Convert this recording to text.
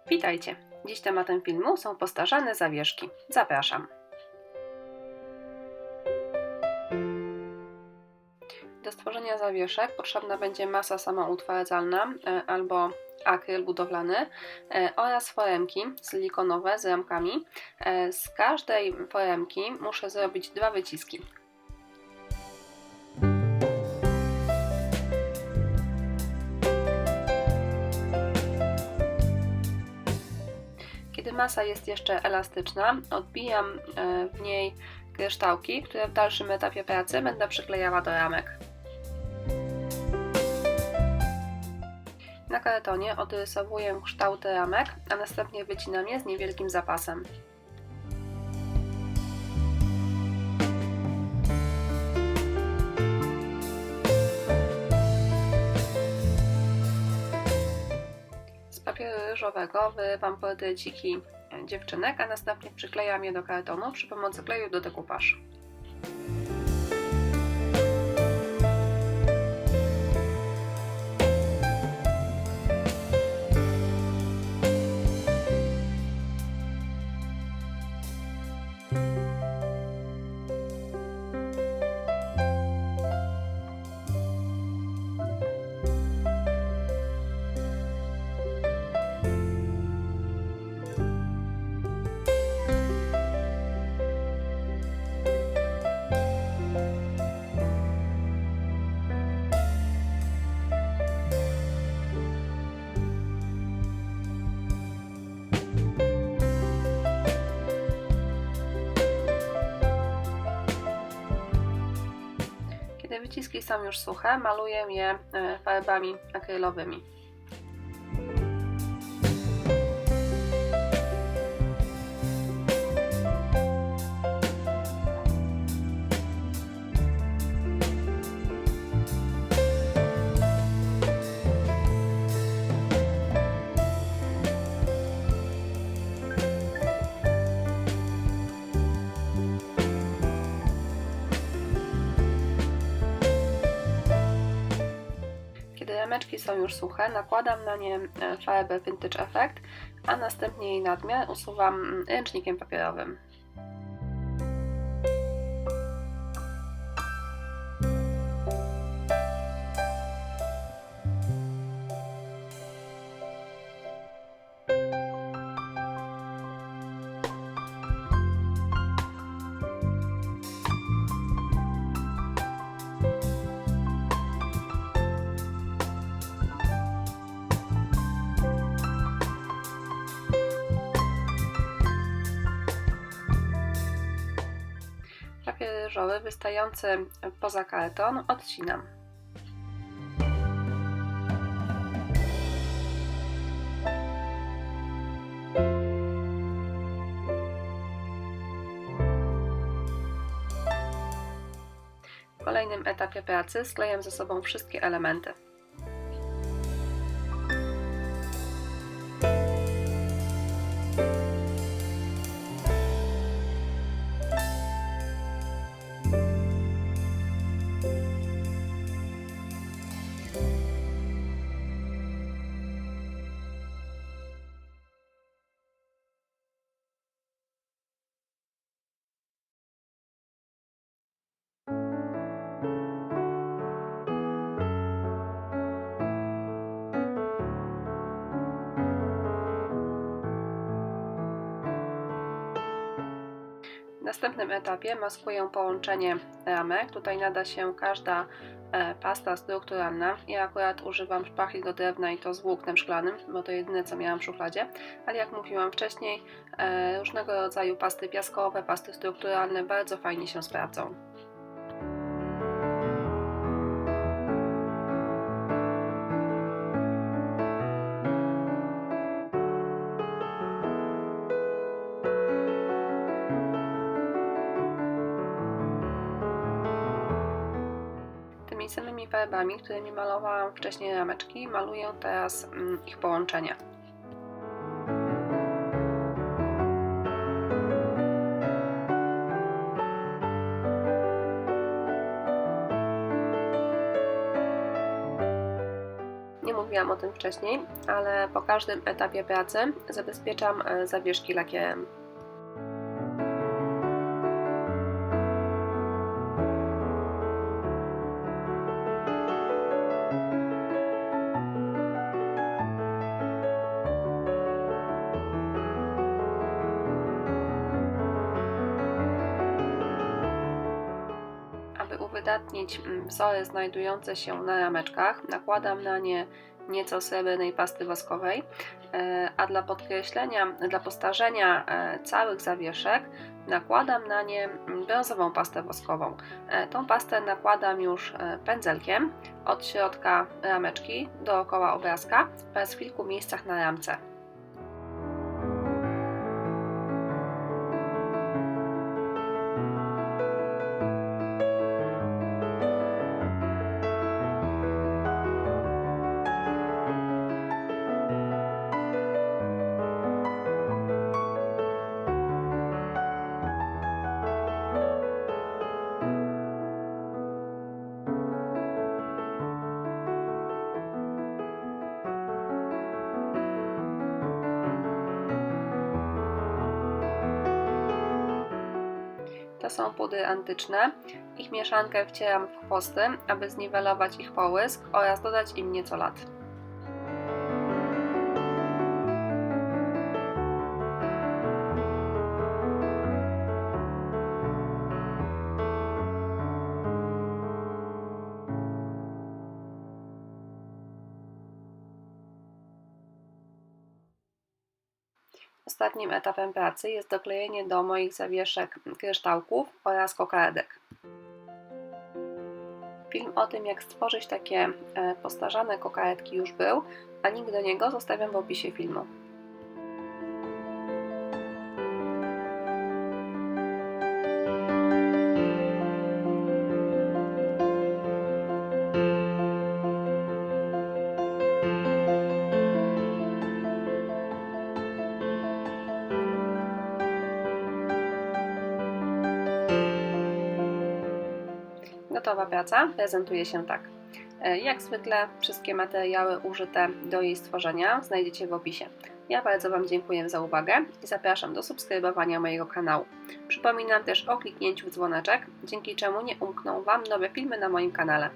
Witajcie! Dziś tematem filmu są postarzane zawieszki. Zapraszam! Do stworzenia zawieszek potrzebna będzie masa samoutwardzalna albo akryl budowlany oraz foremki silikonowe z ramkami. Z każdej foremki muszę zrobić 2 wyciski. Kiedy masa jest jeszcze elastyczna, odbijam w niej kryształki, które w dalszym etapie pracy będę przyklejała do ramek. Na kartonie odrysowuję kształty ramek, a następnie wycinam je z niewielkim zapasem. Z papieru ryżowego wyrywam portreciki dziewczynek, a następnie przyklejam je do kartonu przy pomocy kleju do dekupaż. Kiedy wyciski są już suche, maluję je farbami akrylowymi. Kiedy rameczki są już suche, nakładam na nie farbę Vintage Effect, a następnie jej nadmiar usuwam ręcznikiem papierowym. Papier ryżowy wystający poza karton odcinam. W kolejnym etapie pracy sklejam ze sobą wszystkie elementy. W następnym etapie maskuję połączenie ramek. Tutaj nada się każda pasta strukturalna. Ja akurat używam szpachli do drewna i to z włóknem szklanym, bo to jedyne co miałam w szufladzie. Ale jak mówiłam wcześniej, różnego rodzaju pasty piaskowe, pasty strukturalne bardzo fajnie się sprawdzą. Tymi samymi farbami, którymi malowałam wcześniej rameczki, maluję teraz ich połączenia. mówiłam o tym wcześniej, ale po każdym etapie pracy zabezpieczam zawieszki lakierem. Aby uwydatnić wzory znajdujące się na rameczkach, nakładam na nie nieco srebrnej pasty woskowej, a dla podkreślenia, dla postarzenia całych zawieszek nakładam na nie brązową pastę woskową. Tą pastę nakładam już pędzelkiem od środka rameczki dookoła obrazka oraz w kilku miejscach na ramce. To są pudry antyczne. Ich mieszankę wcieram w chwosty, aby zniwelować ich połysk oraz dodać im nieco lat. Ostatnim etapem pracy jest doklejenie do moich zawieszek kryształków oraz kokardek. Film o tym, jak stworzyć takie postarzane kokardki już był, a link do niego zostawiam w opisie filmu. Gotowa praca prezentuje się tak. Jak zwykle wszystkie materiały użyte do jej stworzenia znajdziecie w opisie. Ja bardzo Wam dziękuję za uwagę i zapraszam do subskrybowania mojego kanału. Przypominam też o kliknięciu w dzwoneczek, dzięki czemu nie umkną Wam nowe filmy na moim kanale.